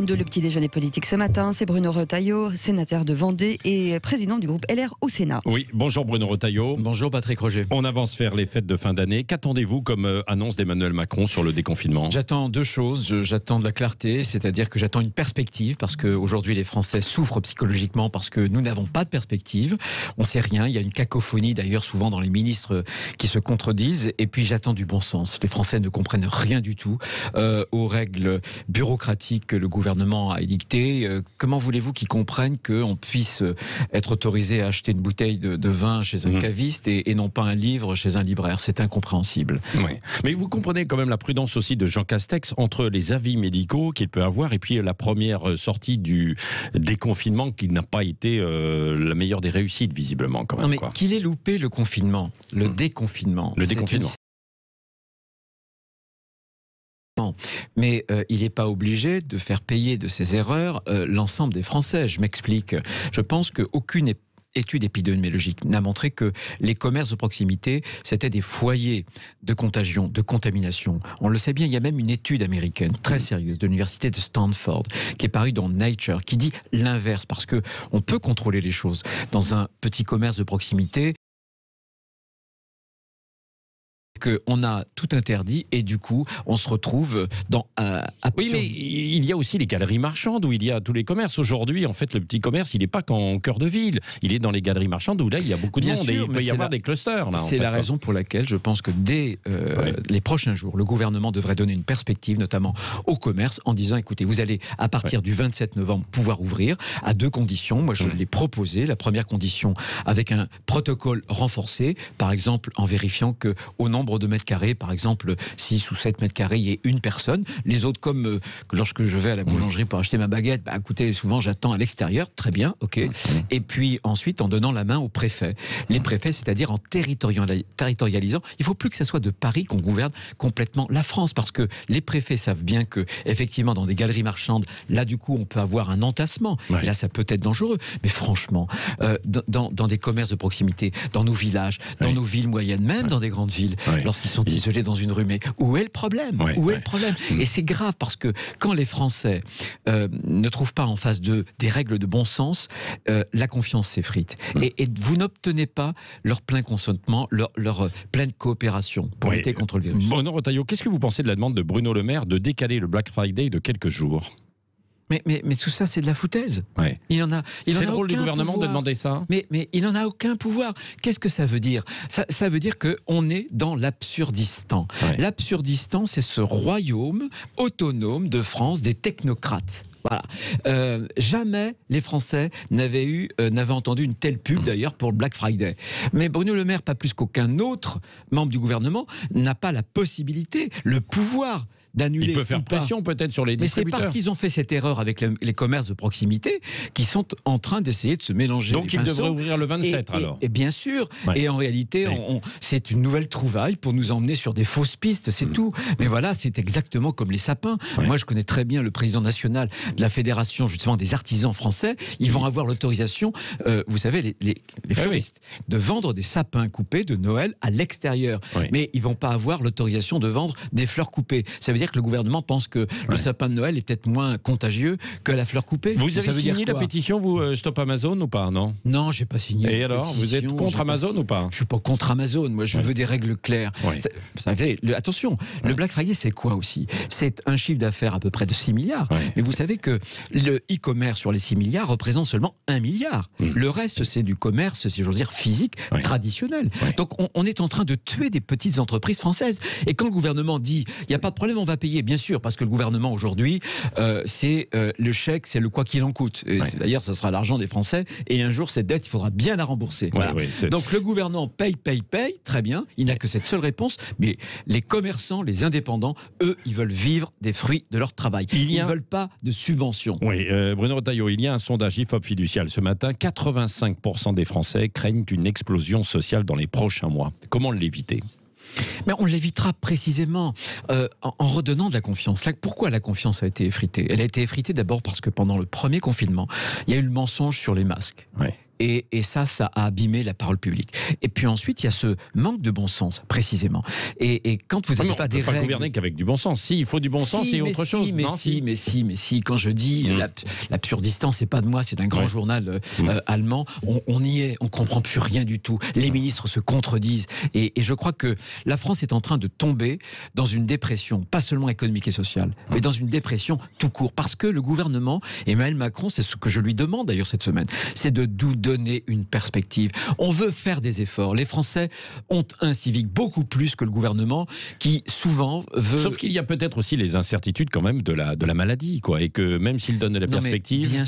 De le petit déjeuner politique ce matin, c'est Bruno Retailleau, sénateur de Vendée et président du groupe LR au Sénat. Oui, bonjour Bruno Retailleau. Bonjour Patrick Roger. On avance vers les fêtes de fin d'année. Qu'attendez-vous comme annonce d'Emmanuel Macron sur le déconfinement ? J'attends deux choses. J'attends de la clarté, c'est-à-dire que j'attends une perspective, parce qu'aujourd'hui les Français souffrent psychologiquement parce que nous n'avons pas de perspective. On ne sait rien, il y a une cacophonie d'ailleurs souvent dans les ministres qui se contredisent. Et puis j'attends du bon sens. Les Français ne comprennent rien du tout aux règles bureaucratiques que le gouvernement a édictées. Comment voulez-vous qu'ils comprennent qu'on puisse être autorisé à acheter une bouteille de vin chez un caviste et non pas un livre chez un libraire? C'est incompréhensible. Oui. Mais vous comprenez quand même la prudence aussi de Jean Castex entre les avis médicaux qu'il peut avoir et puis la première sortie du déconfinement qui n'a pas été la meilleure des réussites visiblement quand même. Non mais qu'il ait loupé le confinement, le déconfinement. Le déconfinement. Mais il n'est pas obligé de faire payer de ses erreurs l'ensemble des Français. Je m'explique. Je pense qu'aucune étude épidémiologique n'a montré que les commerces de proximité, c'était des foyers de contagion, de contamination. On le sait bien, il y a même une étude américaine très sérieuse de l'université de Stanford qui est parue dans Nature, qui dit l'inverse, parce qu'on peut contrôler les choses. Dans un petit commerce de proximité, qu'on a tout interdit et du coup on se retrouve dans Oui, mais il y a aussi les galeries marchandes où il y a tous les commerces. Aujourd'hui, en fait, le petit commerce, il n'est pas qu'en cœur de ville. Il est dans les galeries marchandes où là, il y a beaucoup de monde et il peut y avoir des clusters. C'est la raison pour laquelle je pense que dès les prochains jours, le gouvernement devrait donner une perspective, notamment au commerce, en disant, écoutez, vous allez à partir du 27 novembre pouvoir ouvrir à deux conditions. Moi, je l'ai proposé. La première condition, avec un protocole renforcé, par exemple en vérifiant qu'au nombre de mètres carrés, par exemple 6 ou 7 mètres carrés, il y ait une personne. Les autres, comme lorsque je vais à la boulangerie pour acheter ma baguette, écoutez, souvent j'attends à l'extérieur, très bien, ok. Et puis ensuite, en donnant la main aux préfets. Les préfets, c'est-à-dire en territorialisant. Il ne faut plus que ce soit de Paris qu'on gouverne complètement la France, parce que les préfets savent bien que, effectivement, dans des galeries marchandes, là, du coup, on peut avoir un entassement. Et là, ça peut être dangereux. Mais franchement, dans des commerces de proximité, dans nos villages, dans nos villes moyennes, même dans des grandes villes, lorsqu'ils sont isolés dans une rue, mais où est le problème ? Où est le problème ? Et c'est grave parce que quand les Français ne trouvent pas en face d'eux des règles de bon sens, la confiance s'effrite. Et vous n'obtenez pas leur plein consentement, leur pleine coopération pour lutter contre le virus. Bruno Retailleau, qu'est-ce que vous pensez de la demande de Bruno Le Maire de décaler le Black Friday de quelques jours ? Mais tout ça, c'est de la foutaise. C'est le rôle du gouvernement de demander ça. Mais il n'en a aucun pouvoir. Qu'est-ce que ça veut dire ? Ça veut dire qu'on est dans l'absurdistan. L'absurdistan, c'est ce royaume autonome de France des technocrates. Voilà. Jamais les Français n'avaient entendu une telle pub d'ailleurs pour le Black Friday. Mais Bruno Le Maire, pas plus qu'aucun autre membre du gouvernement, n'a pas la possibilité, le pouvoir d'annuler. Il peut faire pression peut-être sur les distributeurs. Mais c'est parce qu'ils ont fait cette erreur avec les commerces de proximité qu'ils sont en train d'essayer de se mélanger. Donc ils devraient ouvrir le 27 alors. Et bien sûr. Et en réalité, c'est une nouvelle trouvaille pour nous emmener sur des fausses pistes, c'est tout. Mais voilà, c'est exactement comme les sapins. Moi, je connais très bien le président national de la fédération justement des artisans français. Ils vont avoir l'autorisation, vous savez, les fleuristes, de vendre des sapins coupés de Noël à l'extérieur. Mais ils vont pas avoir l'autorisation de vendre des fleurs coupées. Ça veut dire que le gouvernement pense que le sapin de Noël est peut-être moins contagieux que la fleur coupée. Vous avez signé la pétition, vous, Stop Amazon ou pas, non ? Non, j'ai pas signé. Et alors, vous êtes contre Amazon ou pas ? Je suis pas contre Amazon. Moi, je veux des règles claires. Attention, le Black Friday, c'est quoi aussi ? C'est un chiffre d'affaires à peu près de 6 milliards. Mais vous savez que le e-commerce sur les 6 milliards représente seulement 1 milliard. Le reste, c'est du commerce, si j'ose dire, physique, traditionnel. Donc, on est en train de tuer des petites entreprises françaises. Et quand le gouvernement dit, il n'y a pas de problème, on va payer, bien sûr, parce que le gouvernement aujourd'hui, c'est le chèque, c'est le quoi qu'il en coûte. D'ailleurs, ça sera l'argent des Français. Et un jour, cette dette, il faudra bien la rembourser. Voilà. Donc, le gouvernement paye, très bien. Il n'a que cette seule réponse. Mais les commerçants, les indépendants, eux, ils veulent vivre des fruits de leur travail. Ils ne veulent pas de subventions. Oui, Bruno Retailleau, il y a un sondage IFOP Fiducial ce matin. 85% des Français craignent une explosion sociale dans les prochains mois. Comment l'éviter ? Mais on l'évitera précisément en redonnant de la confiance. Pourquoi la confiance a été effritée ? Elle a été effritée d'abord parce que pendant le premier confinement, il y a eu le mensonge sur les masques. Et ça a abîmé la parole publique. Et puis ensuite, il y a ce manque de bon sens, précisément. Et quand vous n'avez pas des règles... On ne peut pas gouverner qu'avec du bon sens. Si, il faut du bon sens et autre chose. Mais si. Quand je dis l'absurdistan, c'est pas de moi, c'est d'un grand journal allemand. On y est, on comprend plus rien du tout. Les ministres se contredisent. Et je crois que la France est en train de tomber dans une dépression, pas seulement économique et sociale, mais dans une dépression tout court. Parce que le gouvernement, Emmanuel Macron, c'est ce que je lui demande d'ailleurs cette semaine, c'est de nous donner une perspective. On veut faire des efforts. Les Français ont un civique beaucoup plus que le gouvernement qui souvent veut... Sauf qu'il y a peut-être aussi les incertitudes quand même de la maladie, quoi, et que même s'il donne de la perspective... Bien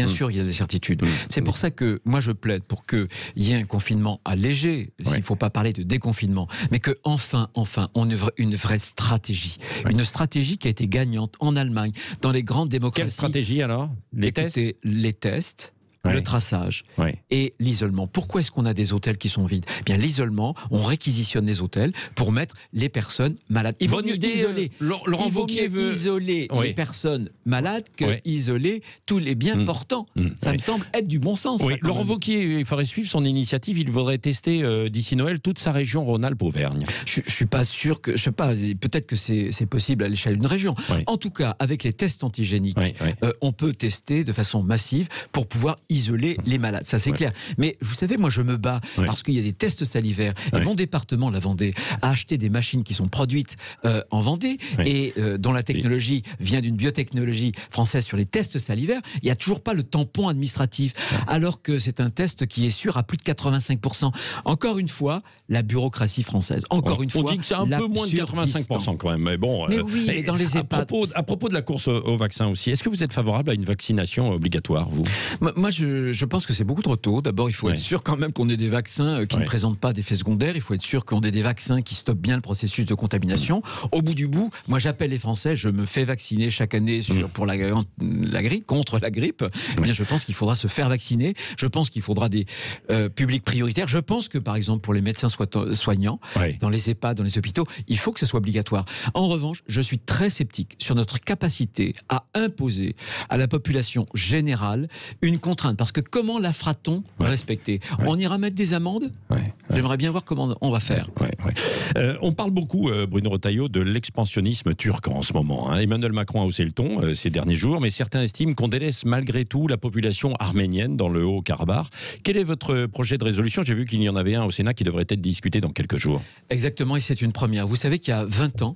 sûr, il y a des certitudes. C'est pour ça que moi je plaide pour qu'il y ait un confinement allégé, s'il ne faut pas parler de déconfinement, mais que enfin, on ait une vraie stratégie. Une stratégie qui a été gagnante en Allemagne, dans les grandes démocraties. Quelle stratégie alors ? Les tests le traçage et l'isolement. Pourquoi est-ce qu'on a des hôtels qui sont vides ? Eh bien, l'isolement, on réquisitionne les hôtels pour mettre les personnes malades. Il vaut mieux isoler. Isoler les personnes malades que isoler tous les bien portants. Ça me semble être du bon sens. Laurent Wauquiez, il faudrait suivre son initiative. Il voudrait tester d'ici Noël toute sa région Rhône-Alpes-Auvergne. Je suis pas sûr que... Je sais pas, peut-être que c'est possible à l'échelle d'une région. En tout cas, avec les tests antigéniques, on peut tester de façon massive pour pouvoir isoler les malades, ça c'est clair. Mais vous savez, moi je me bats parce qu'il y a des tests salivaires. Et mon département, la Vendée, a acheté des machines qui sont produites en Vendée et dont la technologie vient d'une biotechnologie française sur les tests salivaires. Il n'y a toujours pas le tampon administratif, alors que c'est un test qui est sûr à plus de 85%. Encore une fois, la bureaucratie française. Encore une fois, on dit que c'est un peu moins de 85% quand même. Mais bon. Mais oui, mais dans les EHPAD. À propos de la course au vaccin aussi, est-ce que vous êtes favorable à une vaccination obligatoire, vous ? Moi, je pense que c'est beaucoup trop tôt. D'abord, il faut être sûr quand même qu'on ait des vaccins qui ne présentent pas d'effets secondaires. Il faut être sûr qu'on ait des vaccins qui stoppent bien le processus de contamination. Au bout du bout, moi j'appelle les Français, je me fais vacciner chaque année pour la grippe, contre la grippe. Eh bien, je pense qu'il faudra se faire vacciner. Je pense qu'il faudra des publics prioritaires. Je pense que, par exemple, pour les médecins soignants, dans les EHPAD, dans les hôpitaux, il faut que ce soit obligatoire. En revanche, je suis très sceptique sur notre capacité à imposer à la population générale une contrainte. Parce que comment la fera-t-on respecter ? On ira mettre des amendes ? J'aimerais bien voir comment on va faire. On parle beaucoup, Bruno Retailleau, de l'expansionnisme turc en ce moment. Emmanuel Macron a haussé le ton ces derniers jours, mais certains estiment qu'on délaisse malgré tout la population arménienne dans le Haut-Karabakh. Quel est votre projet de résolution ? J'ai vu qu'il y en avait un au Sénat qui devrait être discuté dans quelques jours. Exactement, et c'est une première. Vous savez qu'il y a 20 ans,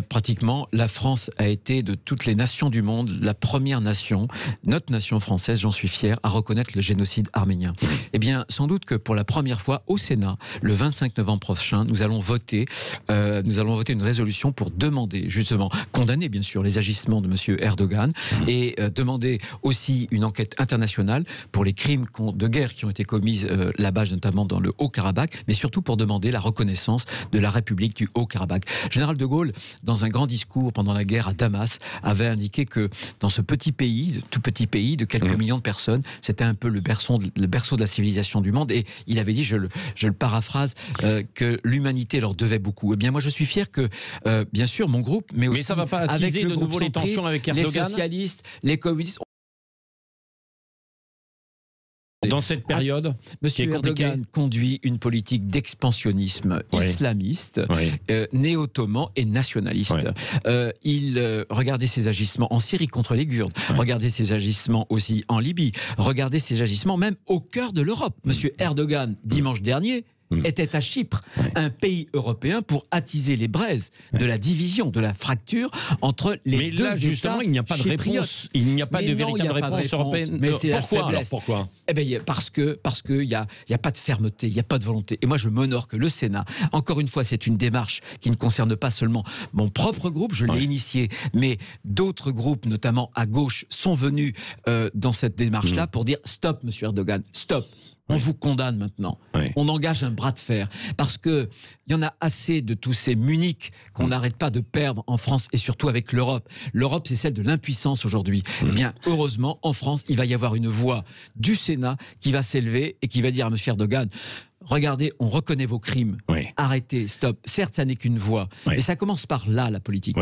pratiquement, la France a été, de toutes les nations du monde, la première nation, notre nation française, j'en suis fier, à reconnaître le génocide arménien. Eh bien, sans doute que pour la première fois au Sénat, le 25 novembre prochain, nous allons voter une résolution pour demander, justement, condamner bien sûr les agissements de M. Erdogan et demander aussi une enquête internationale pour les crimes de guerre qui ont été commis là-bas, notamment dans le Haut-Karabakh, mais surtout pour demander la reconnaissance de la République du Haut-Karabakh. Général de Gaulle, dans un grand discours pendant la guerre à Damas, avait indiqué que dans ce petit pays, tout petit pays de quelques millions de personnes, c'était un peu le berceau de la civilisation du monde, et il avait dit, je le paraphrase, que l'humanité leur devait beaucoup. Eh bien, moi, je suis fier que, bien sûr, mon groupe, mais aussi ça va pas avec attiser le de groupe nouveau les centriste, tensions avec Erdogan, les socialistes, les communistes. Dans cette période, Monsieur Erdogan conduit une politique d'expansionnisme islamiste, néo-ottoman et nationaliste. Regardez ses agissements en Syrie contre les Kurdes, regardez ses agissements aussi en Libye, regardez ses agissements même au cœur de l'Europe. Monsieur Erdogan, dimanche dernier, était à Chypre, un pays européen, pour attiser les braises de la division, de la fracture entre les deux États. Mais là, justement, il n'y a pas de réponse. Il n'y a pas de véritable réponse européenne. Mais c'est pourquoi la faiblesse. Pourquoi ? Eh bien, parce qu'il n'y a pas de fermeté, il n'y a pas de volonté. Et moi, je m'honore que le Sénat, encore une fois, c'est une démarche qui ne concerne pas seulement mon propre groupe, je l'ai initié, mais d'autres groupes, notamment à gauche, sont venus dans cette démarche-là pour dire « Stop, monsieur Erdogan, stop ». On vous condamne maintenant. on engage un bras de fer. Parce qu'il y en a assez de tous ces Munich qu'on n'arrête pas de perdre en France et surtout avec l'Europe. L'Europe, c'est celle de l'impuissance aujourd'hui. Eh bien, heureusement, en France, il va y avoir une voix du Sénat qui va s'élever et qui va dire à M. Erdogan: regardez, on reconnaît vos crimes. Arrêtez, stop. Certes, ça n'est qu'une voix. Et ça commence par là, la politique.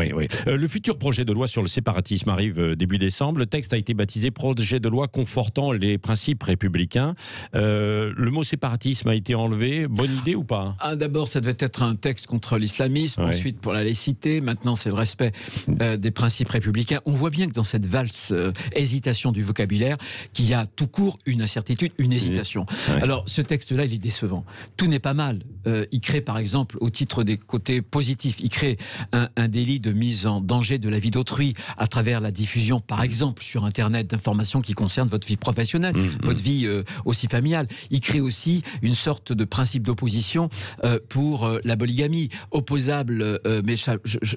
Le futur projet de loi sur le séparatisme arrive début décembre. Le texte a été baptisé projet de loi confortant les principes républicains. Le mot séparatisme a été enlevé. Bonne idée ou pas? D'abord, ça devait être un texte contre l'islamisme. Ensuite, pour la laïcité. Maintenant, c'est le respect des principes républicains. On voit bien que dans cette valse hésitation du vocabulaire, qu'il y a tout court une incertitude, une hésitation. Alors, ce texte-là, il est décevant. Tout n'est pas mal. Il crée, par exemple, au titre des côtés positifs, il crée un délit de mise en danger de la vie d'autrui à travers la diffusion, par exemple, sur Internet, d'informations qui concernent votre vie professionnelle, votre vie aussi familiale. Il crée aussi une sorte de principe d'opposition pour la polygamie, opposable, mais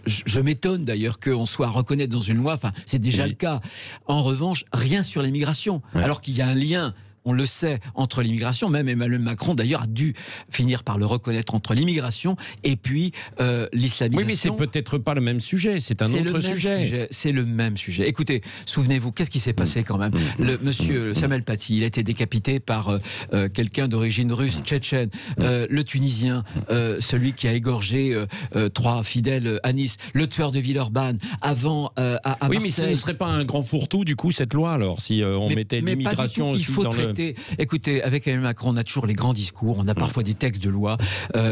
je m'étonne d'ailleurs qu'on soit à reconnaître dans une loi, enfin, c'est déjà le cas. En revanche, rien sur l'immigration, alors qu'il y a un lien, on le sait, entre l'immigration. Même Emmanuel Macron, d'ailleurs, a dû finir par le reconnaître, entre l'immigration et puis l'islamisation. Oui, mais c'est peut-être pas le même sujet, c'est un autre sujet. C'est le même sujet. Écoutez, souvenez-vous, qu'est-ce qui s'est passé quand même? Monsieur Samuel Paty, il a été décapité par quelqu'un d'origine russe, tchétchène. Le Tunisien, celui qui a égorgé 3 fidèles à Nice. Le tueur de Villeurbanne, avant à Marseille. Mais ce ne serait pas un grand fourre-tout, du coup, cette loi, alors, si on mettait l'immigration aussi dans le... Écoutez, avec Emmanuel Macron, on a toujours les grands discours, on a parfois des textes de loi,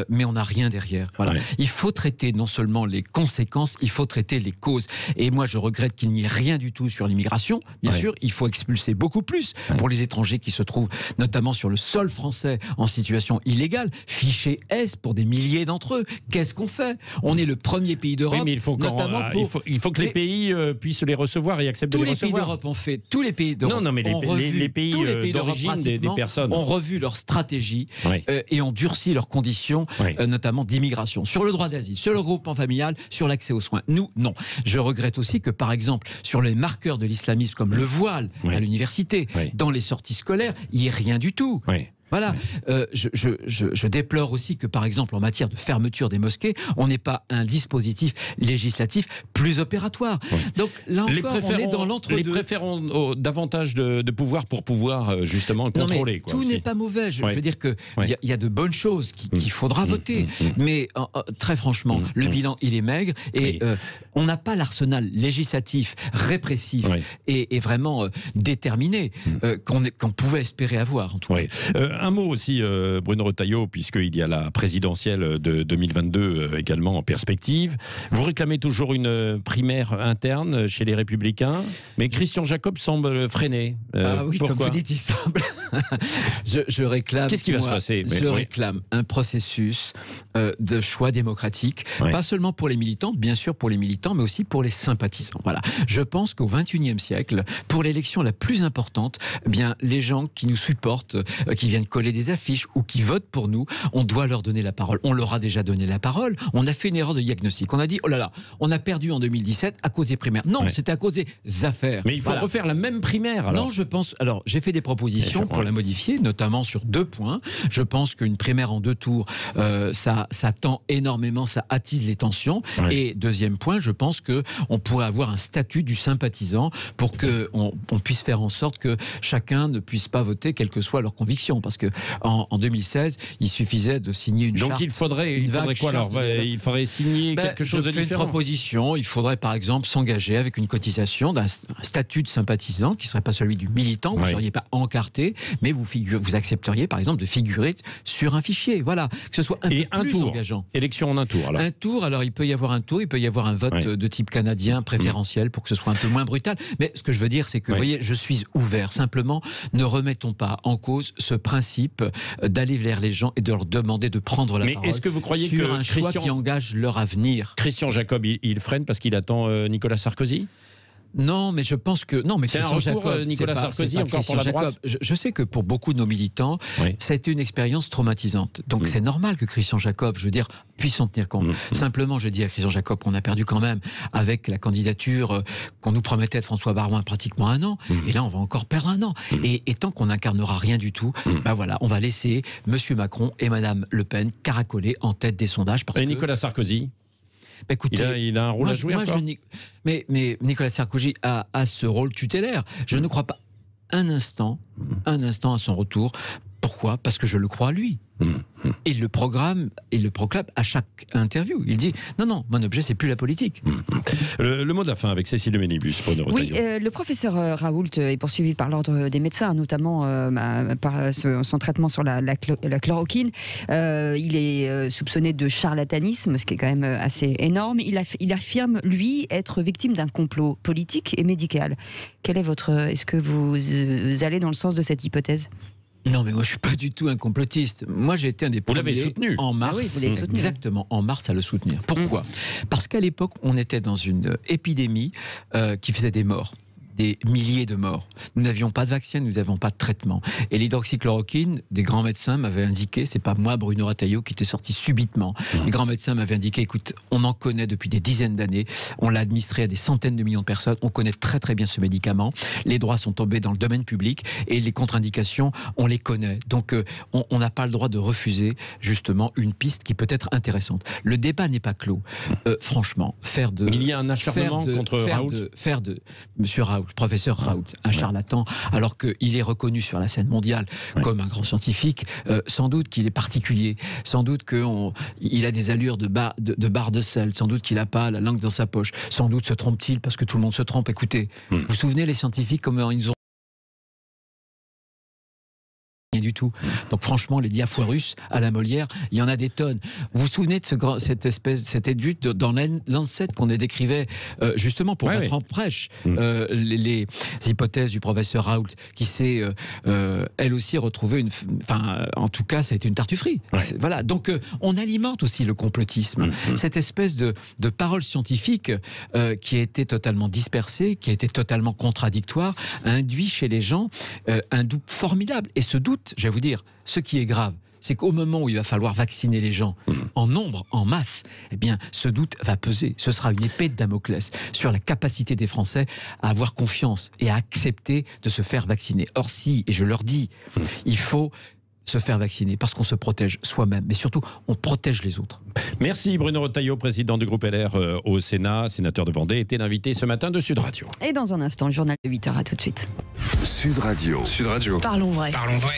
mais on n'a rien derrière. Voilà. Il faut traiter non seulement les conséquences, il faut traiter les causes. Et moi, je regrette qu'il n'y ait rien du tout sur l'immigration. Bien sûr, il faut expulser beaucoup plus pour les étrangers qui se trouvent notamment sur le sol français en situation illégale. Fiché S pour des milliers d'entre eux. Qu'est-ce qu'on fait? On est le premier pays d'Europe. Oui, mais il faut que les pays puissent les recevoir et acceptent de les recevoir. Tous les pays d'Europe ont fait. Tous les pays d'Europe les pays d'origine des personnes ont revu leur stratégie et ont durci leurs conditions, notamment d'immigration. Sur le droit d'asile, sur le regroupement familial, sur l'accès aux soins. Nous, non. Je regrette aussi que, par exemple, sur les marqueurs de l'islamisme comme le voile à l'université, dans les sorties scolaires, il n'y ait rien du tout. Voilà. Je déplore aussi que, par exemple, en matière de fermeture des mosquées, on n'ait pas un dispositif législatif plus opératoire. Donc là encore, on est dans l'entre-deux. Les préférons davantage de pouvoir pour pouvoir justement contrôler. Tout n'est pas mauvais. Je veux dire qu'il y a de bonnes choses qu'il faudra voter. Mais très franchement, le bilan, il est maigre et on n'a pas l'arsenal législatif, répressif et vraiment déterminé qu'on pouvait espérer avoir, en tout cas. Un mot aussi, Bruno Retailleau, puisqu'il y a la présidentielle de 2022 également en perspective. Vous réclamez toujours une primaire interne chez les Républicains, mais Christian Jacob semble freiner. Oui, pourquoi? comme vous dites, il semble. je réclame. Qu'est-ce qui va se passer? Je réclame un processus de choix démocratique, pas seulement pour les militants, bien sûr pour les militants, mais aussi pour les sympathisants. Voilà. Je pense qu'au XXIe siècle, pour l'élection la plus importante, eh bien, les gens qui nous supportent, qui viennent coller des affiches ou qui votent pour nous, on doit leur donner la parole. On leur a déjà donné la parole. On a fait une erreur de diagnostic. On a dit, oh là là, on a perdu en 2017 à cause des primaires. Non, c'était à cause des affaires. Mais il faut refaire la même primaire, alors. Non, je pense... Alors, j'ai fait des propositions pour la modifier, notamment sur 2 points. Je pense qu'une primaire en 2 tours, ça tend énormément, ça attise les tensions. Et deuxième point, je pense qu'on pourrait avoir un statut du sympathisant pour qu'on puisse faire en sorte que chacun ne puisse pas voter, quelles que soient leurs convictions. Parce qu'en 2016, il suffisait de signer une charte. Donc il faudrait quoi alors? Il faudrait signer quelque chose de différent. Je fais une proposition. Il faudrait par exemple s'engager avec une cotisation d'un statut de sympathisant qui ne serait pas celui du militant. Vous ne seriez pas encarté, mais vous accepteriez par exemple de figurer sur un fichier. Voilà, que ce soit un peu plus engageant. Élection en un tour alors. Un tour, alors il peut y avoir un tour, il peut y avoir un vote de type canadien préférentiel pour que ce soit un peu moins brutal. Mais ce que je veux dire, c'est que, vous voyez, je suis ouvert. Simplement, ne remettons pas en cause ce principe d'aller vers les gens et de leur demander de prendre la parole. Mais est-ce que vous croyez sur un choix qui engage leur avenir? Christian Jacob, il freine parce qu'il attend Nicolas Sarkozy? Non, mais je pense que non, mais c'est un Christian recours, Jacob, Nicolas Sarkozy, encore pour la droite. Je sais que pour beaucoup de nos militants, oui. ça a été une expérience traumatisante. Donc c'est normal que Christian Jacob, je veux dire, puisse en tenir compte. Simplement, je dis à Christian Jacob qu'on a perdu quand même avec la candidature qu'on nous promettait de François Baroin pratiquement 1 an. Et là, on va encore perdre 1 an. Et tant qu'on n'incarnera rien du tout, bah voilà, on va laisser Monsieur Macron et Madame Le Pen caracoler en tête des sondages. Parce Et que Nicolas Sarkozy, bah, écoutez, il a un rôle à jouer encore. Mais Nicolas Sarkozy a ce rôle tutélaire. Je ne crois pas un instant à son retour. Pourquoi ? Parce que je le crois à lui. Il le proclame à chaque interview. Il dit non, mon objet c'est plus la politique. Le mot de la fin avec Cécile Ménibus, Bruno Retailleau. Oui, le professeur Raoult est poursuivi par l'ordre des médecins, notamment par son traitement sur la chloroquine. Il est soupçonné de charlatanisme, ce qui est quand même assez énorme. Il affirme, lui, être victime d'un complot politique et médical. Est-ce que vous allez dans le sens de cette hypothèse ? Non, mais moi je suis pas du tout un complotiste. Moi j'ai été un des premiers. Vous l'avez soutenu en mars. Ah oui, vous l'avez soutenu. Exactement, en mars à le soutenir. Pourquoi ? Parce qu'à l'époque on était dans une épidémie qui faisait des morts. Des milliers de morts. Nous n'avions pas de vaccin, nous n'avions pas de traitement. Et l'hydroxychloroquine, des grands médecins m'avaient indiqué, c'est pas moi, Bruno Retailleau, qui était sorti subitement. Les grands médecins m'avaient indiqué, écoute, on en connaît depuis des dizaines d'années, on l'a administré à des centaines de millions de personnes, on connaît très très bien ce médicament, les droits sont tombés dans le domaine public et les contre-indications, on les connaît. Donc on n'a pas le droit de refuser justement une piste qui peut être intéressante. Le débat n'est pas clos. Franchement, il y a un acharnement contre Raoult. Monsieur Raoult, professeur Raoult, un charlatan, alors qu'il est reconnu sur la scène mondiale comme un grand scientifique, sans doute qu'il est particulier, sans doute qu'il a des allures de barre de sel, sans doute qu'il n'a pas la langue dans sa poche, sans doute se trompe-t-il parce que tout le monde se trompe. Écoutez, vous vous souvenez les scientifiques comment ils nous ont rien du tout. Donc franchement, les diaphorus à la Molière, il y en a des tonnes. Vous vous souvenez de cette étude dans Lancet qu'on décrivait justement pour mettre en prêche les hypothèses du professeur Raoult, qui s'est elle aussi retrouvée en tout cas, ça a été une tartufferie. Voilà. Donc on alimente aussi le complotisme. Cette espèce de parole scientifique qui a été totalement dispersée, qui a été totalement contradictoire, a induit chez les gens un doute formidable. Et ce doute, je vais vous dire, ce qui est grave, c'est qu'au moment où il va falloir vacciner les gens en nombre, en masse, eh bien, ce doute va peser. Ce sera une épée de Damoclès sur la capacité des Français à avoir confiance et à accepter de se faire vacciner. Or, si, et je leur dis, il faut se faire vacciner parce qu'on se protège soi-même, mais surtout, on protège les autres. Merci Bruno Retailleau, président du groupe LR au Sénat, sénateur de Vendée, était l'invité ce matin de Sud Radio. Et dans un instant, le journal de 8h, à tout de suite. Sud Radio. Sud Radio. Parlons vrai. Parlons vrai.